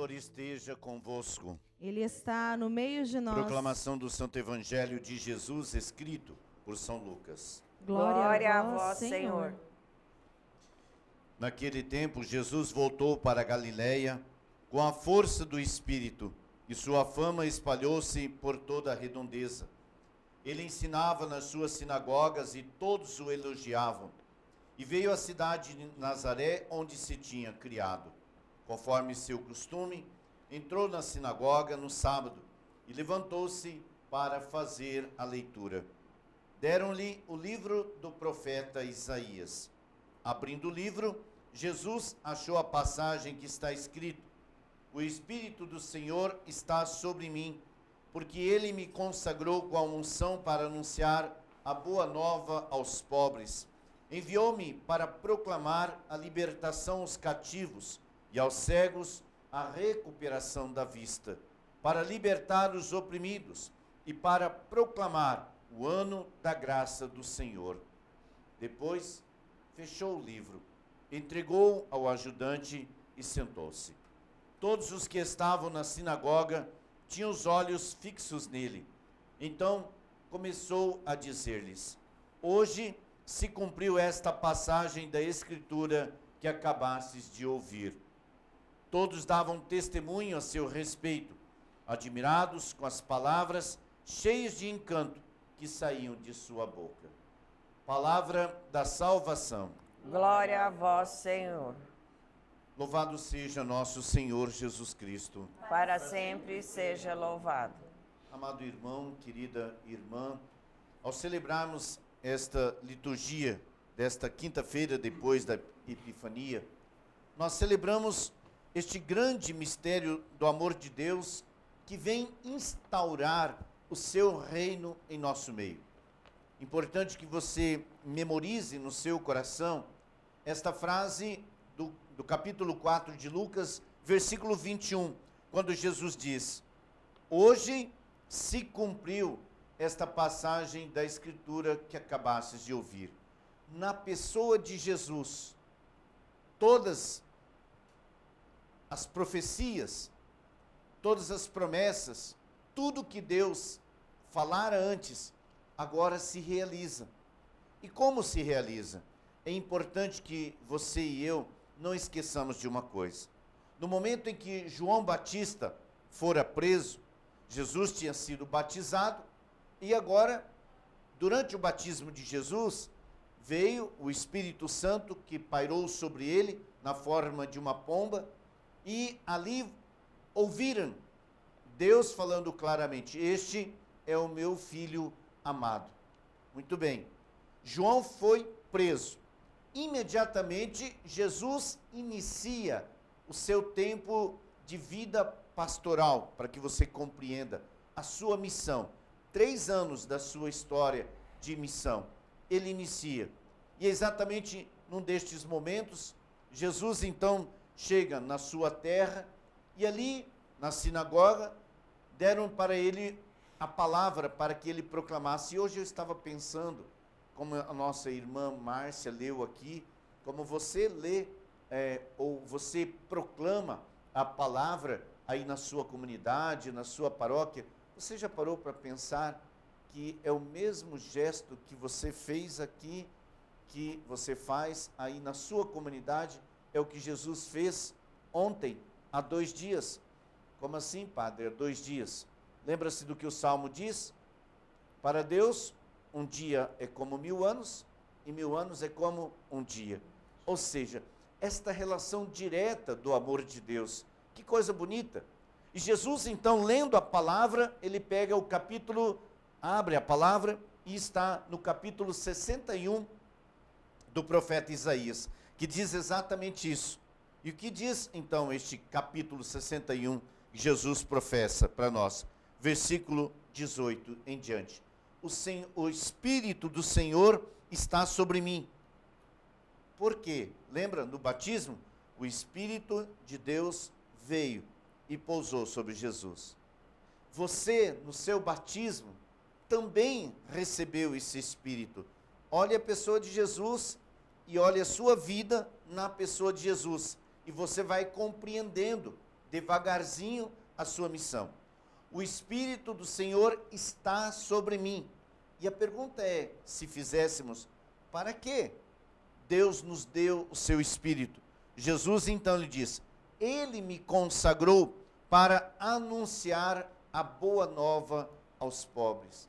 Senhor esteja convosco. Ele está no meio de nós. Proclamação do Santo Evangelho de Jesus, escrito por São Lucas. Glória a vós, Senhor. Naquele tempo, Jesus voltou para a Galiléia com a força do Espírito, e sua fama espalhou-se por toda a redondeza. Ele ensinava nas suas sinagogas e todos o elogiavam. E veio à cidade de Nazaré, onde se tinha criado. Conforme seu costume, entrou na sinagoga no sábado e levantou-se para fazer a leitura. Deram-lhe o livro do profeta Isaías. Abrindo o livro, Jesus achou a passagem que está escrito: O Espírito do Senhor está sobre mim, porque ele me consagrou com a unção para anunciar a boa nova aos pobres. Enviou-me para proclamar a libertação aos cativos e aos cegos a recuperação da vista, para libertar os oprimidos e para proclamar o ano da graça do Senhor. Depois, fechou o livro, entregou ao ajudante e sentou-se. Todos os que estavam na sinagoga tinham os olhos fixos nele. Então, começou a dizer-lhes: Hoje se cumpriu esta passagem da Escritura que acabastes de ouvir. Todos davam testemunho a seu respeito, admirados com as palavras cheias de encanto que saíam de sua boca. Palavra da salvação. Glória a vós, Senhor. Louvado seja nosso Senhor Jesus Cristo. Para sempre seja louvado. Amado irmão, querida irmã, ao celebrarmos esta liturgia desta quinta-feira depois da Epifania, nós celebramos este grande mistério do amor de Deus que vem instaurar o seu reino em nosso meio. Importante que você memorize no seu coração esta frase do capítulo 4 de Lucas, versículo 21, quando Jesus diz: Hoje se cumpriu esta passagem da Escritura que acabastes de ouvir. Na pessoa de Jesus, todas as profecias, todas as promessas, tudo que Deus falara antes, agora se realiza. E como se realiza? É importante que você e eu não esqueçamos de uma coisa. No momento em que João Batista fora preso, Jesus tinha sido batizado e agora, durante o batismo de Jesus, veio o Espírito Santo que pairou sobre ele na forma de uma pomba e ali ouviram Deus falando claramente: Este é o meu filho amado. Muito bem. João foi preso. Imediatamente, Jesus inicia o seu tempo de vida pastoral, para que você compreenda a sua missão. 3 anos da sua história de missão, ele inicia. E exatamente num destes momentos, Jesus então chega na sua terra e ali, na sinagoga, deram para ele a palavra para que ele proclamasse. E hoje eu estava pensando, como a nossa irmã Márcia leu aqui, como você lê ou você proclama a palavra aí na sua comunidade, na sua paróquia. Você já parou para pensar que é o mesmo gesto que você fez aqui, que você faz aí na sua comunidade, é o que Jesus fez ontem, há 2 dias? Como assim, padre, há 2 dias? Lembra-se do que o Salmo diz? Para Deus, um dia é como 1000 anos, e 1000 anos é como um dia. Ou seja, esta relação direta do amor de Deus. Que coisa bonita! E Jesus, então, lendo a palavra, ele pega o capítulo, abre a palavra e está no capítulo 61 do profeta Isaías, que diz exatamente isso. E o que diz, então, este capítulo 61 que Jesus professa para nós? Versículo 18 em diante. O Espírito do Senhor está sobre mim. Por quê? Lembra, no batismo, o Espírito de Deus veio e pousou sobre Jesus. Você, no seu batismo, também recebeu esse Espírito. Olhe a pessoa de Jesus e olhe a sua vida na pessoa de Jesus. E você vai compreendendo devagarzinho a sua missão. O Espírito do Senhor está sobre mim. E a pergunta é, se fizéssemos, para quê? Deus nos deu o seu Espírito. Jesus então lhe diz, ele me consagrou para anunciar a boa nova aos pobres.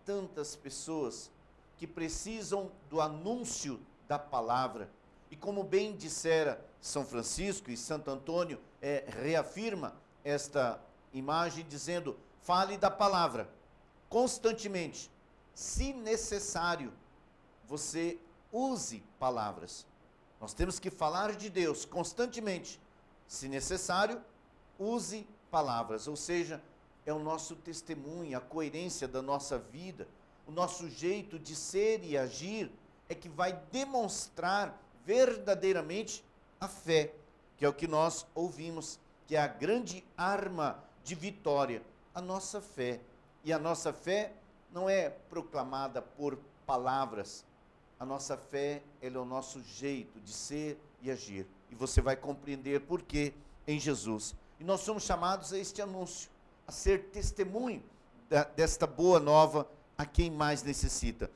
Tantas pessoas que precisam do anúncio da palavra. E como bem dissera São Francisco e Santo Antônio, reafirma esta imagem dizendo, fale da palavra constantemente. Se necessário, você use palavras. Nós temos que falar de Deus constantemente. Se necessário, use palavras. Ou seja, é o nosso testemunho, a coerência da nossa vida, o nosso jeito de ser e agir é que vai demonstrar verdadeiramente a fé, que é o que nós ouvimos, que é a grande arma de vitória, a nossa fé. E a nossa fé não é proclamada por palavras, a nossa fé é o nosso jeito de ser e agir. E você vai compreender por quê em Jesus. E nós somos chamados a este anúncio, a ser testemunho desta boa nova a quem mais necessita.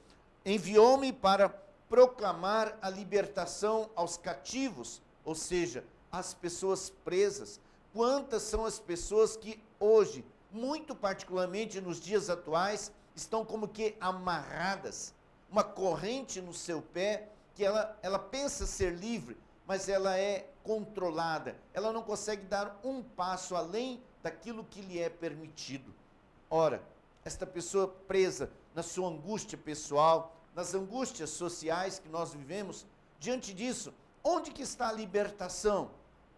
Enviou-me para proclamar a libertação aos cativos, ou seja, às pessoas presas. Quantas são as pessoas que hoje, muito particularmente nos dias atuais, estão como que amarradas, uma corrente no seu pé, que ela pensa ser livre, mas ela é controlada, ela não consegue dar um passo além daquilo que lhe é permitido. Ora, esta pessoa presa na sua angústia pessoal, nas angústias sociais que nós vivemos, diante disso, onde que está a libertação?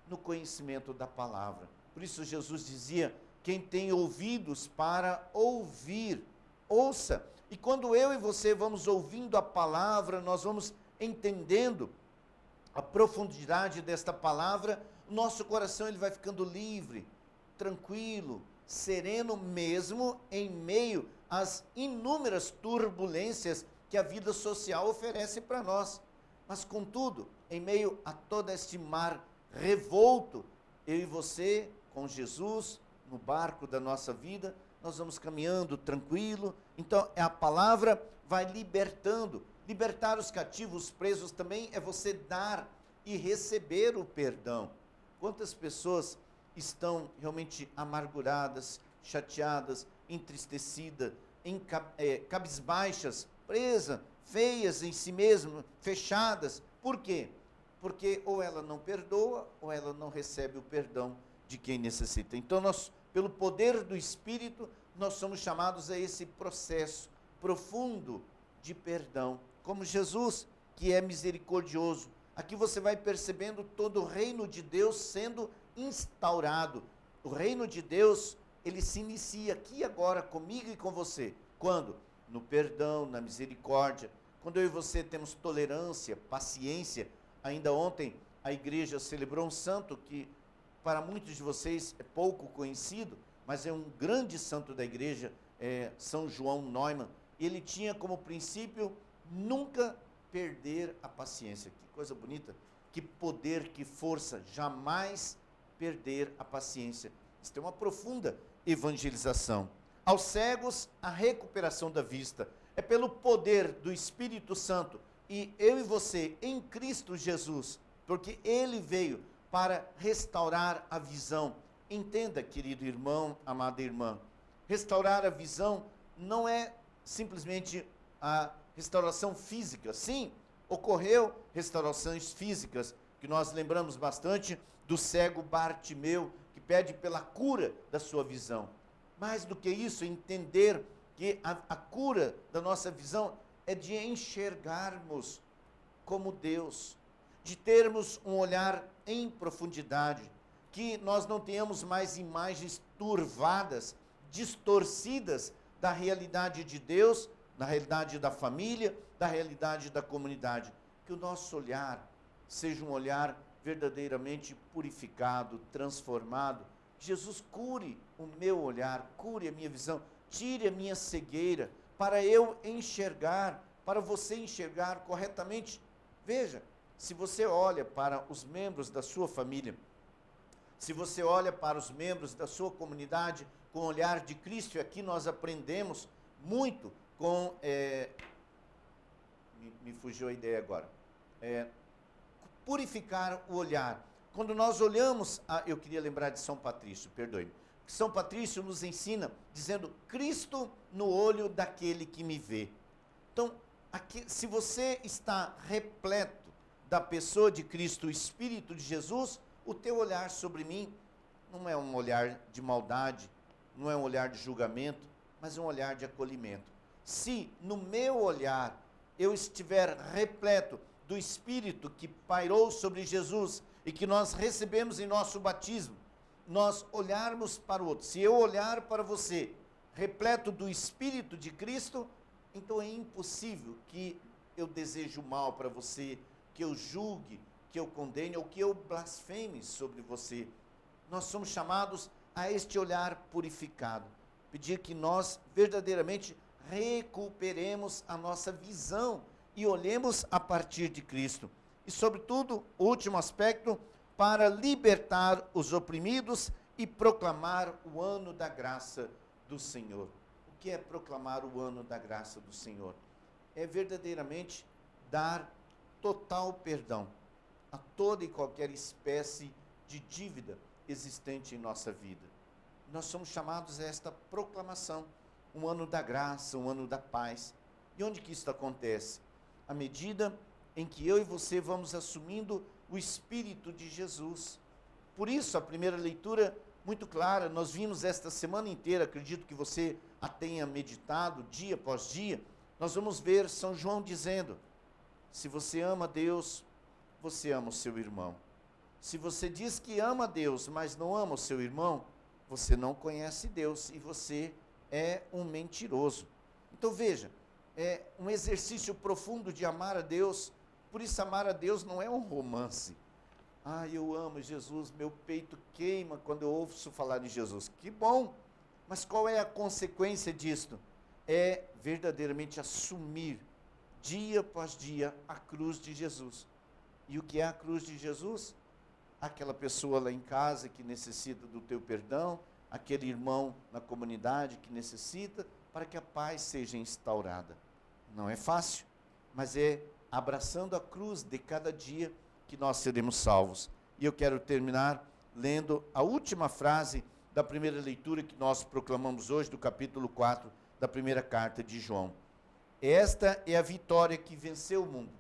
No conhecimento da palavra. Por isso Jesus dizia, quem tem ouvidos para ouvir, ouça. E quando eu e você vamos ouvindo a palavra, nós vamos entendendo a profundidade desta palavra, o nosso coração ele vai ficando livre, tranquilo, sereno mesmo em meio às inúmeras turbulências que a vida social oferece para nós. Mas contudo, em meio a todo este mar revolto, eu e você, com Jesus, no barco da nossa vida, nós vamos caminhando tranquilo. Então, a palavra vai libertando. Libertar os cativos, os presos também é você dar e receber o perdão. Quantas pessoas estão realmente amarguradas, chateadas, entristecidas, cabisbaixas, presas, feias em si mesmas, fechadas. Por quê? Porque ou ela não perdoa, ou ela não recebe o perdão de quem necessita. Então, nós, pelo poder do Espírito, nós somos chamados a esse processo profundo de perdão. Como Jesus, que é misericordioso. Aqui você vai percebendo todo o reino de Deus sendo instaurado. O reino de Deus, ele se inicia aqui agora comigo e com você. Quando? No perdão, na misericórdia. Quando eu e você temos tolerância, paciência. Ainda ontem a igreja celebrou um santo que para muitos de vocês é pouco conhecido, mas é um grande santo da igreja, São João Neumann. Ele tinha como princípio nunca perder a paciência. Que coisa bonita, que poder, que força, jamais perder a paciência. Isso é uma profunda evangelização. Aos cegos, a recuperação da vista. É pelo poder do Espírito Santo e eu e você em Cristo Jesus, porque Ele veio para restaurar a visão. Entenda, querido irmão, amada irmã, restaurar a visão não é simplesmente a restauração física. Sim, ocorreu restaurações físicas, que nós lembramos bastante do cego Bartimeu, que pede pela cura da sua visão. Mais do que isso, entender que a cura da nossa visão é de enxergarmos como Deus, de termos um olhar em profundidade, que nós não tenhamos mais imagens turvadas, distorcidas da realidade de Deus, da realidade da família, da realidade da comunidade. Que o nosso olhar seja um olhar verdadeiramente purificado, transformado. Jesus, cure o meu olhar, cure a minha visão, tire a minha cegueira, para eu enxergar, para você enxergar corretamente. Veja, se você olha para os membros da sua família, Se você olha para os membros da sua comunidade com o olhar de Cristo, e aqui nós aprendemos muito com... me fugiu a ideia agora. Purificar o olhar. Quando nós olhamos, eu queria lembrar de São Patrício, perdoe-me. São Patrício nos ensina dizendo, Cristo no olho daquele que me vê. Então, aqui, se você está repleto da pessoa de Cristo, o Espírito de Jesus, o teu olhar sobre mim não é um olhar de maldade, não é um olhar de julgamento, mas é um olhar de acolhimento. Se no meu olhar eu estiver repleto do Espírito que pairou sobre Jesus e que nós recebemos em nosso batismo, nós olharmos para o outro. Se eu olhar para você repleto do Espírito de Cristo, então é impossível que eu deseje o mal para você, que eu julgue, que eu condene ou que eu blasfeme sobre você. Nós somos chamados a este olhar purificado. Pedir que nós verdadeiramente recuperemos a nossa visão e olhemos a partir de Cristo. E, sobretudo, o último aspecto, para libertar os oprimidos e proclamar o ano da graça do Senhor. O que é proclamar o ano da graça do Senhor? É verdadeiramente dar total perdão a toda e qualquer espécie de dívida existente em nossa vida. Nós somos chamados a esta proclamação, um ano da graça, um ano da paz. E onde que isso acontece? À medida em que eu e você vamos assumindo o Espírito de Jesus. Por isso, a primeira leitura, muito clara, nós vimos esta semana inteira, acredito que você a tenha meditado dia após dia, nós vamos ver São João dizendo, se você ama Deus, você ama o seu irmão. Se você diz que ama Deus, mas não ama o seu irmão, você não conhece Deus e você é um mentiroso. Então veja, é um exercício profundo de amar a Deus. Por isso amar a Deus não é um romance. Eu amo Jesus, meu peito queima quando eu ouço falar em Jesus. Que bom! Mas qual é a consequência disto? É verdadeiramente assumir, dia após dia, a cruz de Jesus. E o que é a cruz de Jesus? Aquela pessoa lá em casa que necessita do teu perdão, aquele irmão na comunidade que necessita, para que a paz seja instaurada. Não é fácil, mas é abraçando a cruz de cada dia que nós seremos salvos. E eu quero terminar lendo a última frase da primeira leitura que nós proclamamos hoje, do capítulo 4 da primeira carta de João. Esta é a vitória que venceu o mundo.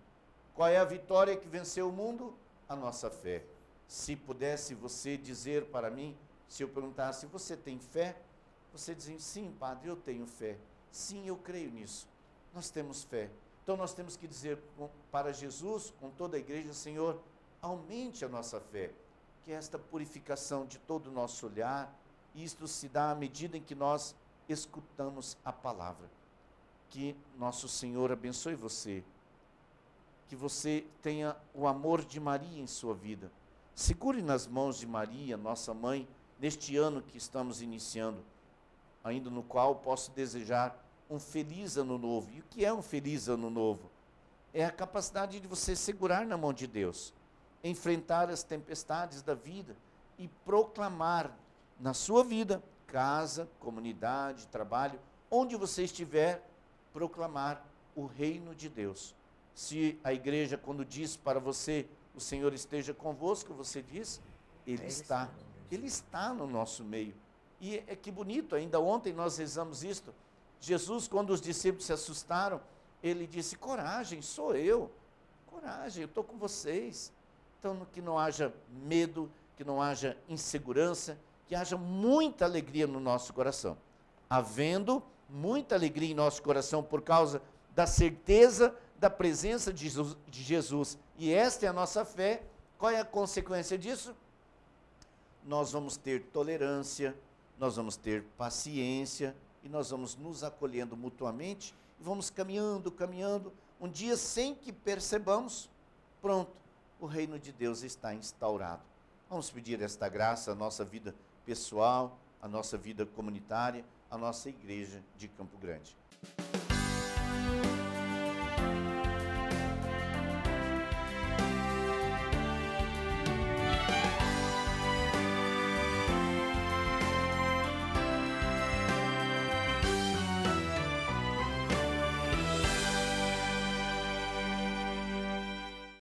Qual é a vitória que venceu o mundo? A nossa fé. Se pudesse você dizer para mim, se eu perguntasse, você tem fé? Você dizia, sim, padre, eu tenho fé. Sim, eu creio nisso. Nós temos fé. Então nós temos que dizer para Jesus, com toda a igreja, Senhor, aumente a nossa fé, que é esta purificação de todo o nosso olhar, e isto se dá à medida em que nós escutamos a palavra. Que nosso Senhor abençoe você, que você tenha o amor de Maria em sua vida. Segure nas mãos de Maria, nossa mãe, neste ano que estamos iniciando, ainda no qual posso desejar um feliz ano novo. E o que é um feliz ano novo? É a capacidade de você segurar na mão de Deus, enfrentar as tempestades da vida e proclamar na sua vida, casa, comunidade, trabalho, onde você estiver, proclamar o reino de Deus. Se a igreja, quando diz para você, o Senhor esteja convosco, você diz, Ele está. Ele está no nosso meio. E é que bonito, ainda ontem nós rezamos isto. Jesus, quando os discípulos se assustaram, Ele disse, coragem, sou eu. Coragem, eu estou com vocês. Então, que não haja medo, que não haja insegurança, que haja muita alegria no nosso coração. Havendo muita alegria em nosso coração por causa da certeza da presença de Jesus. E esta é a nossa fé. Qual é a consequência disso? Nós vamos ter tolerância, nós vamos ter paciência, e nós vamos nos acolhendo mutuamente, e vamos caminhando, caminhando, um dia sem que percebamos, pronto, o reino de Deus está instaurado. Vamos pedir esta graça à nossa vida pessoal, à nossa vida comunitária, à nossa igreja de Campo Grande.